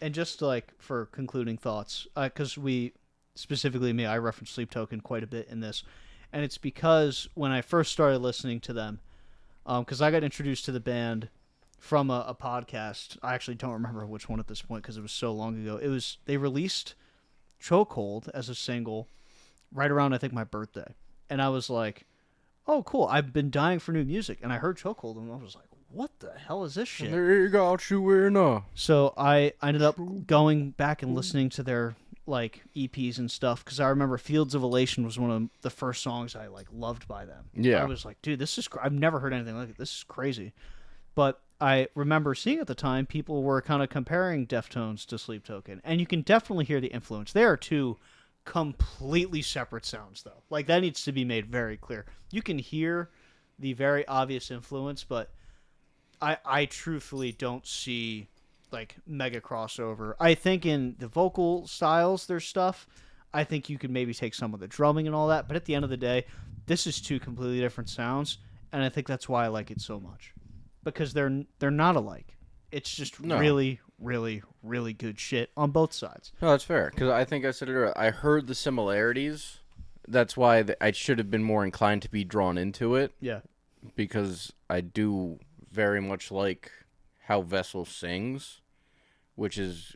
And just like for concluding thoughts, because specifically me, I referenced Sleep Token quite a bit in this, and it's because when I first started listening to them, because I got introduced to the band from a podcast. I actually don't remember which one at this point because it was so long ago. They released Chokehold as a single right around I think my birthday, and I was like, "Oh, cool! I've been dying for new music," and I heard Chokehold, and I was like, "What the hell is this shit?" There you got you in a. So I ended up going back and listening to their like EPs and stuff because I remember Fields of Elation was one of the first songs I like loved by them. Yeah. I was like, dude, this is I've never heard anything like it. This is crazy. But I remember seeing at the time people were kind of comparing Deftones to Sleep Token, and you can definitely hear the influence. They are two completely separate sounds, though. Like that needs to be made very clear. You can hear the very obvious influence, but I truthfully don't see like mega crossover. I think in the vocal styles, there's stuff. I think you could maybe take some of the drumming and all that, but at the end of the day, this is two completely different sounds, and I think that's why I like it so much. Because they're not alike. It's just really, really, really good shit on both sides. No, that's fair. Because I think I said it earlier. I heard the similarities. That's why I should have been more inclined to be drawn into it. Yeah. Because I do very much like how Vessel sings, which is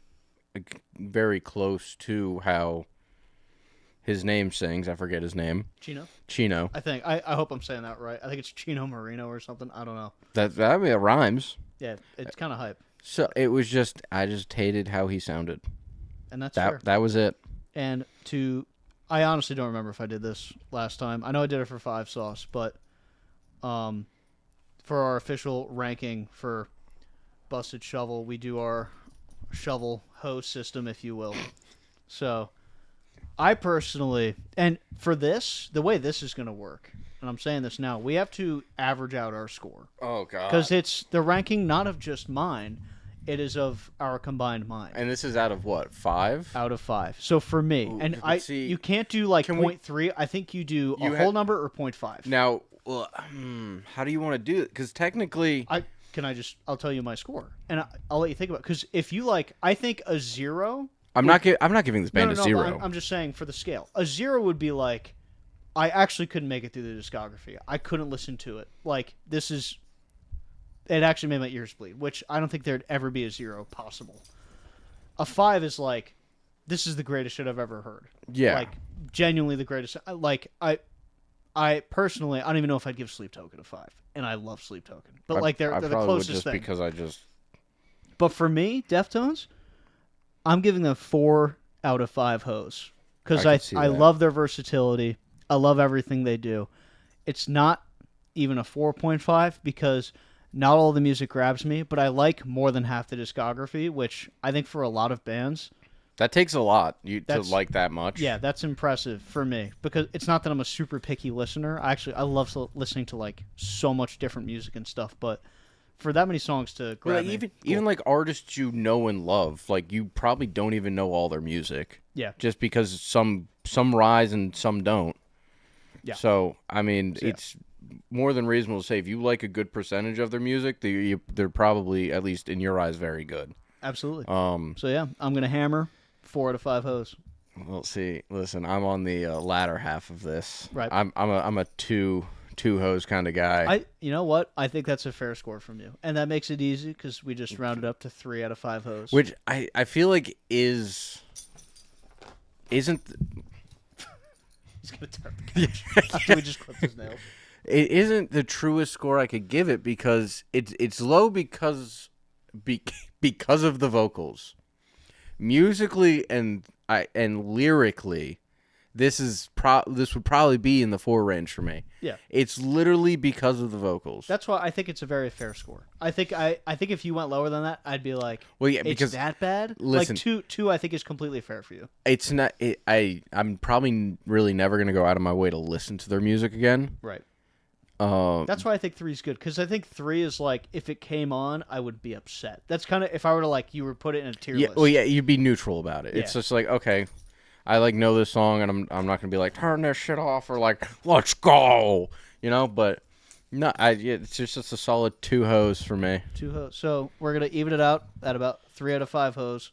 very close to how his name sings. I forget his name. Chino. I think. I hope I'm saying that right. I think it's Chino Marino or something. I don't know. I mean, it rhymes. Yeah, it's kind of hype. So it was just, I just hated how he sounded. And that's fair. That was it. And I honestly don't remember if I did this last time. I know I did it for 5 Sauce, but for our official ranking for Busted Shovel, we do our shovel hose system, if you will. So I personally, and for this, the way this is going to work, and I'm saying this now, we have to average out our score. Oh, God. Because it's the ranking not of just mine, it is of our combined mind. And this is out of what, 5? Out of 5. So for me, Ooh, and see, you can't do like 0.3. I think you do a whole number or 0.5. Now, how do you want to do it? Because technically, I'll tell you my score, and I'll let you think about it. Because if you like, I think a 0. I'm not giving this band a 0. I'm just saying for the scale, a 0 would be like, I actually couldn't make it through the discography. I couldn't listen to it. Like it actually made my ears bleed, which I don't think there'd ever be a 0 possible. A 5 is like, this is the greatest shit I've ever heard. Yeah. Like, genuinely the greatest. Like, I personally, I don't even know if I'd give Sleep Token a 5. And I love Sleep Token. But, like, they're the closest thing. Because I just... But for me, Deftones, I'm giving them 4 out of 5 hoes. Because I love their versatility. I love everything they do. It's not even a 4.5 because not all the music grabs me, but I like more than half the discography, which I think for a lot of bands... That takes a lot to like that much. Yeah, that's impressive for me because it's not that I'm a super picky listener. I love listening to like so much different music and stuff, but for that many songs to grab me, even like artists you know and love, like you probably don't even know all their music. Yeah, just because some rise and some don't. Yeah. So I mean, it's more than reasonable to say if you like a good percentage of their music, they're probably, at least in your eyes, very good. Absolutely. So yeah, I'm gonna hammer 4 out of 5 hoes. We'll see. Listen, I'm on the latter half of this. Right. I'm a two hose kind of guy. You know what? I think that's a fair score from you, and that makes it easy because we just rounded up to 3 out of 5 hoes. Which I feel like isn't. He's gonna tear up the couch after we just clipped his nails. It isn't the truest score I could give it because it's low because of the vocals. Musically and lyrically, this would probably be in the 4 range for me. Yeah. It's literally because of the vocals. That's why I think it's a very fair score. I think if you went lower than that, I'd be like, Well, yeah, it's because that bad. listen, like two, I think is completely fair for you. it's not. I'm probably really never gonna go out of my way to listen to their music again. Right. Um, That's why I think 3 is good, because I think 3 is like, if it came on, I would be upset. That's kind of, if I were to like, you would put it in a tier yeah. list. Well, yeah, you'd be neutral about it. Yeah. It's just like, okay, I like know this song, and I'm not gonna be like, turn this shit off, or like, let's go, But no, it's just a solid 2 hoes for me. 2 hoes. So we're gonna even it out at about 3 out of 5 hoes.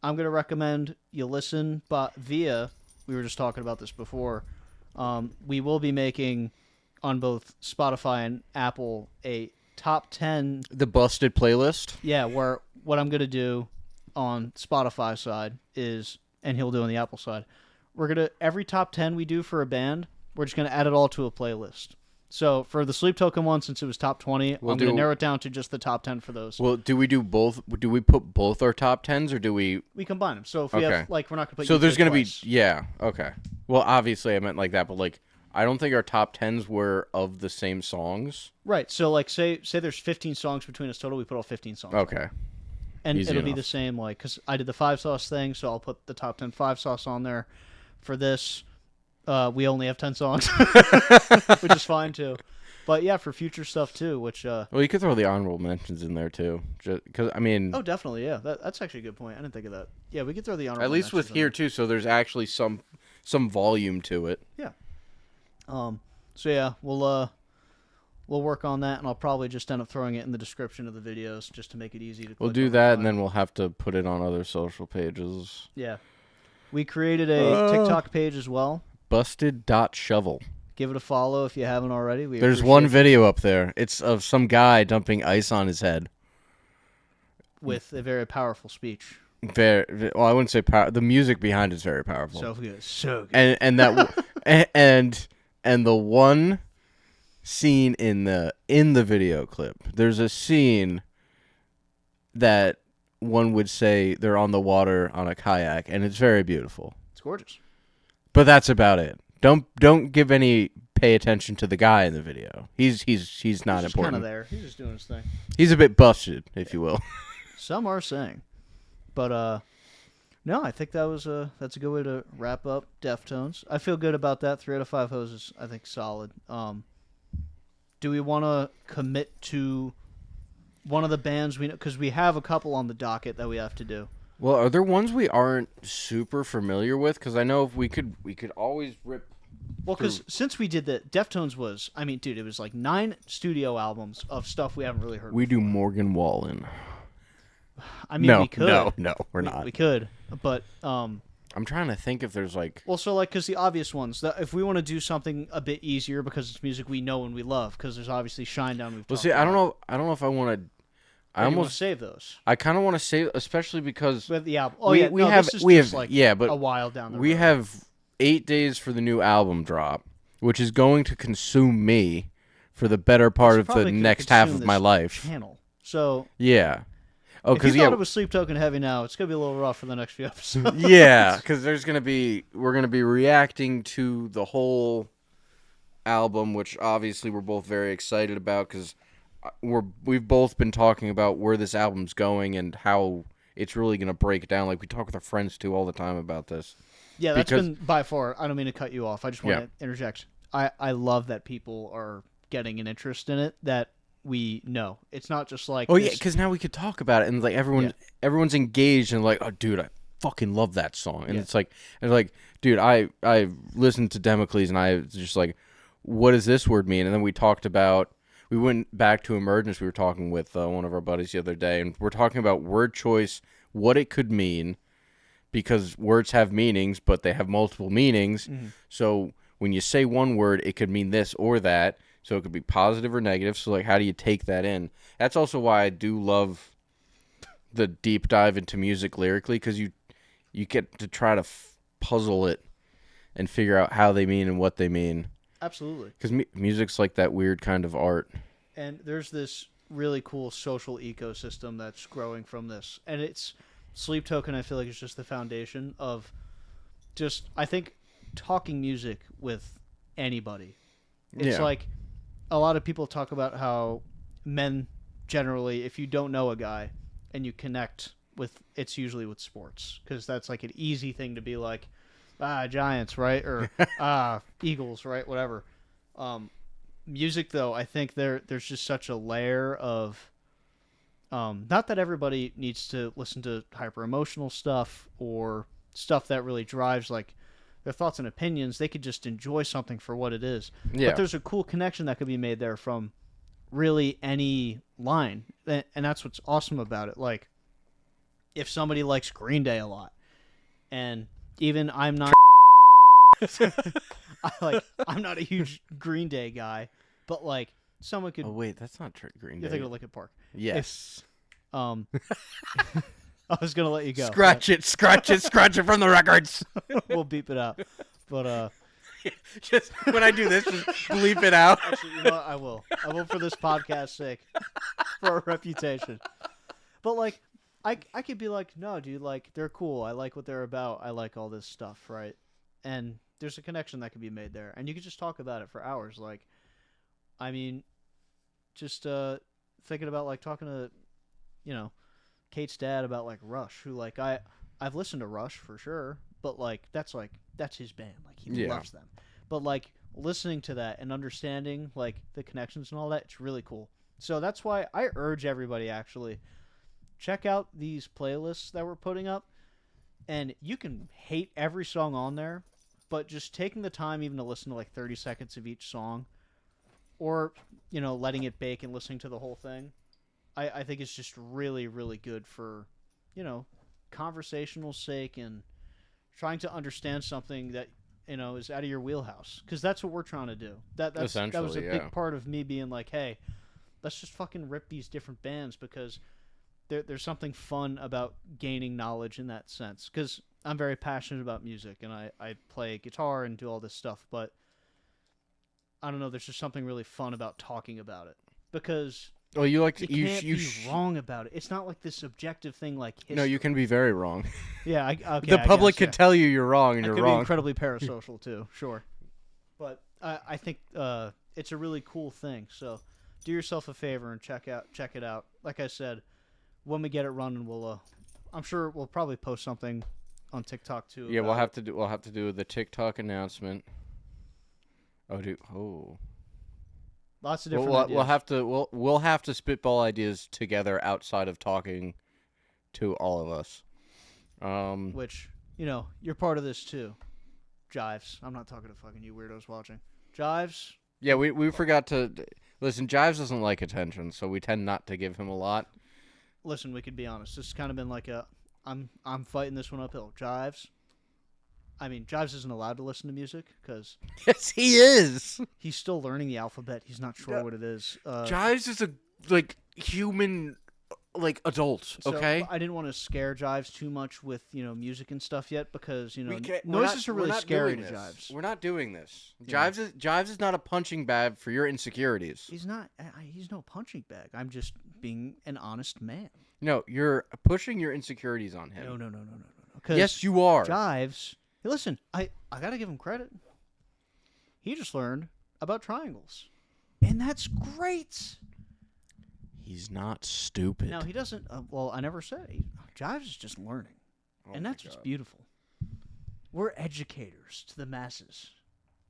I'm gonna recommend you listen, but via, we were just talking about this before. We will be making on both Spotify and Apple a top 10. The busted playlist. Yeah, where what I'm gonna do on Spotify side is, and he'll do on the Apple side, we're gonna, every top 10 we do for a band, we're just gonna add it all to a playlist. So for the Sleep Token one, since it was top 20, I'm going to narrow it down to just the top 10 for those. Well, do we do both? Do we put both our top 10s, or do we? We combine them. So if we have, like, we're not going to put. So there's going to be, yeah, okay. Well, obviously I meant like that, but like I don't think our top 10s were of the same songs. Right. So like say there's 15 songs between us total, we put all 15 songs. Okay. And Easy it'll be enough. the same, like, because I did the 5 sauce thing, so I'll put the top 10 5 sauce on there. For this, we only have 10 songs, which is fine too. But yeah, for future stuff too, which Well, you could throw the honorable mentions in there too, because I mean, oh, definitely, yeah, that's actually a good point. I didn't think of that. Yeah, we could throw the honorable at least with mentions in here there. too, so there's actually some volume to it. Yeah. So yeah, we'll work on that, and I'll probably just end up throwing it in the description of the videos just to make it easy to. We'll click do over that, and and then we'll have to put it on other social pages. yeah, we created a TikTok page as well. Busted.shovel. Give it a follow if you haven't already. There's one video up there. It's of some guy dumping ice on his head with a very powerful speech. Well, I wouldn't say power. The music behind it's very powerful. So good, so good. And that and the one scene in the video clip, there's a scene that one would say they're on the water on a kayak, and it's very beautiful. It's gorgeous. But that's about it. Don't give any pay attention to the guy in the video. He's not He's just important. kind of there. He's just doing his thing. He's a bit busted, if you will. Some are saying, but no, I think that's a good way to wrap up Deftones. I feel good about that. 3 out of 5 hoses, I think, solid. Do we want to commit to one of the bands we know? Because we have a couple on the docket that we have to do. Well, are there ones we aren't super familiar with? Because I know if we could always rip. Well, because since we did the Deftones was, I mean, dude, it was like 9 studio albums of stuff we haven't really heard. We before. do Morgan Wallen. I mean, we could. No, we're not. We could, but I'm trying to think if there's like. well, so like, because the obvious ones that if we want to do something a bit easier because it's music we know and we love, because there's obviously Shinedown. Well, see, I don't know if I want to. I almost save those. I kind of want to save, especially because But the album. Oh we, yeah, we no, have this is we just have like yeah, but a while down the road. we have 8 days for the new album drop, which is going to consume me for the better part of the next half of my life. Channel. So Yeah. Oh, if you because thought it was Sleep Token heavy now, it's gonna be a little rough for the next few episodes. yeah, because we're gonna be reacting to the whole album, which obviously we're both very excited about because we've both been talking about where this album's going and how it's really gonna break down. Like we talk with our friends too all the time about this. Yeah, that's been by far. I don't mean to cut you off. I just want to interject. I love that people are getting an interest in it that we know. It's not just like yeah, because now we could talk about it and like everyone's engaged and like, oh dude, I fucking love that song. And it's like dude, I listened to Democles and I was just like, what does this word mean? And then we went back to Emergence. We were talking with one of our buddies the other day, and we're talking about word choice, what it could mean, because words have meanings, but they have multiple meanings. Mm-hmm. So when you say one word, it could mean this or that. So it could be positive or negative. So like, how do you take that in? That's also why I do love the deep dive into music lyrically, because you get to try to puzzle it and figure out how they mean and what they mean. Absolutely. Because music's like that weird kind of art. And there's this really cool social ecosystem that's growing from this. And it's Sleep Token, I feel like, is just the foundation of just, I think talking music with anybody. It's Yeah. like a lot of people talk about how men generally, if you don't know a guy and you connect with, it's usually with sports, because that's like an easy thing to be like, Giants, right? Or Eagles, right? Whatever. Music, though, I think there's just such a layer of, not that everybody needs to listen to hyper emotional stuff or stuff that really drives like their thoughts and opinions. They could just enjoy something for what it is. Yeah. But there's a cool connection that could be made there from really any line, and that's what's awesome about it. Like, if somebody likes Green Day a lot, and even I'm not, I'm not a huge Green Day guy, but like someone could. Oh wait, that's not Green Day. You're thinking of Linkin Park. Yes. I was gonna let you go. Scratch it from the records. We'll beep it out. But Just when I do this, just bleep it out. actually, you know what? I will for this podcast's sake, for our reputation. But like, I could be like, no, dude, like they're cool. I like what they're about. I like all this stuff, right? And there's a connection that could be made there, and you could just talk about it for hours. Like, I mean, just thinking about like talking to, Kate's dad about like Rush, who like I've listened to Rush for sure, but like that's his band, like he loves them. But like listening to that and understanding like the connections and all that, it's really cool. So that's why I urge everybody actually check out these playlists that we're putting up, and you can hate every song on there, but just taking the time even to listen to like 30 seconds of each song, or letting it bake and listening to the whole thing, I think it's just really, really good for, conversational sake and trying to understand something that, is out of your wheelhouse. Because that's what we're trying to do. That was a big part of me being like, hey, let's just fucking rip these different bands, because there's something fun about gaining knowledge in that sense. Because I'm very passionate about music, and I play guitar and do all this stuff, but I don't know, there's just something really fun about talking about it. Because... Well, you can't be wrong about it. It's not like this subjective thing like history. No, you can be very wrong. Yeah, okay. The public could tell you you're wrong, and I you're could wrong. be incredibly parasocial too, sure. But I think it's a really cool thing. So do yourself a favor and check it out. Like I said, when we get it running, I'm sure we'll probably post something on TikTok too. Yeah, we'll have to do the TikTok announcement. Oh, dude. Oh. Lots of different ideas. We'll have to spitball ideas together outside of talking to all of us. Which, you're part of this too. Jives. I'm not talking to fucking you weirdos watching. Jives. Yeah, we forgot to listen. Jives doesn't like attention, so we tend not to give him a lot. Listen, we could be honest. This has kind of been like I'm fighting this one uphill. Jives. I mean, Jives isn't allowed to listen to music because... Yes, he is! He's still learning the alphabet. He's not sure what it is. Jives is a, human, adult, okay? So I didn't want to scare Jives too much with, music and stuff yet because, noises not, are really scary to Jives. We're not doing this. Yeah. Jives is not a punching bag for your insecurities. He's not. He's no punching bag. I'm just being an honest man. No, you're pushing your insecurities on him. No. Yes, you are. Jives... Hey, listen, I gotta give him credit. He just learned about triangles, and that's great. He's not stupid. Now he doesn't. Well, I never said. Jives is just learning, and that's what's beautiful. We're educators to the masses.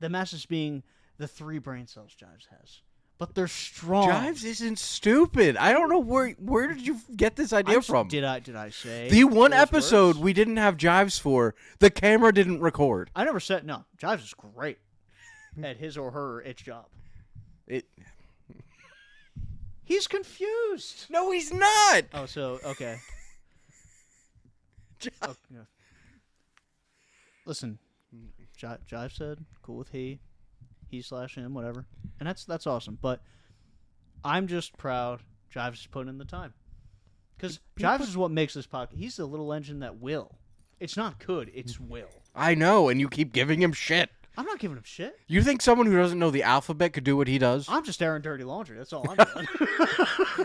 The masses being the 3 brain cells Jives has, but they're strong. Jives isn't stupid. I don't know where did you get this idea from? Did I say the one those episode words? we didn't have Jives for? The camera didn't record. I never said no. Jives is great at his or her its job. He's confused. No, he's not. Oh, so okay. Oh, yeah. Listen, Jive said cool with he/him, whatever, and that's awesome. But I'm just proud Jives is putting in the time, because Jives is what makes this podcast. He's the little engine that will. It's not could, it's will. I know, and you keep giving him shit. I'm not giving him shit. You think someone who doesn't know the alphabet could do what he does? I'm just airing dirty laundry. That's all I'm doing.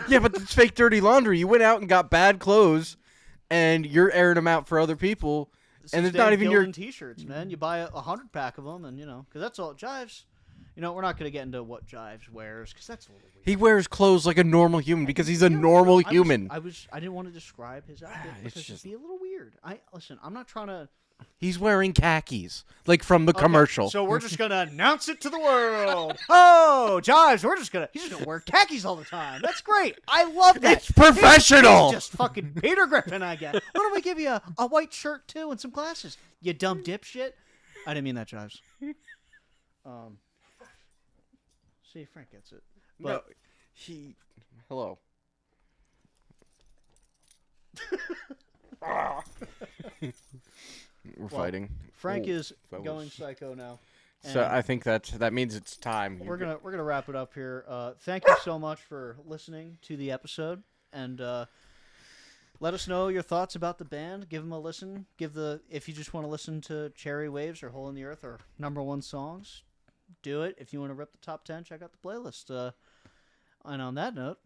Yeah, but it's fake dirty laundry. You went out and got bad clothes, and you're airing them out for other people. And it's not even your T-shirts, man. You buy 100 pack of them, and because that's all Jives. We're not gonna get into what Jives wears because that's a little weird. He wears clothes like a normal human because he's a normal human. I didn't want to describe his outfit because it'd be a little weird. Listen. I'm not trying to. He's wearing khakis, like from the commercial. So we're just gonna announce it to the world. Oh, Jives, he's just gonna wear khakis all the time. That's great. I love that. It's professional. He's just fucking Peter Griffin, I guess. Why don't we give you a white shirt too and some glasses? You dumb dipshit. I didn't mean that, Jives. See, Frank gets it. But no, hello. We're fighting. Frank is going psycho now. So I think that means it's time. We're gonna wrap it up here. Thank you so much for listening to the episode, and let us know your thoughts about the band. Give them a listen. If you just want to listen to Cherry Waves or Hole in the Earth or #1 songs, do it. If you want to rip the top 10, check out the playlist. And on that note,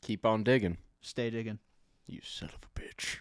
keep on digging. Stay digging. You son of a bitch.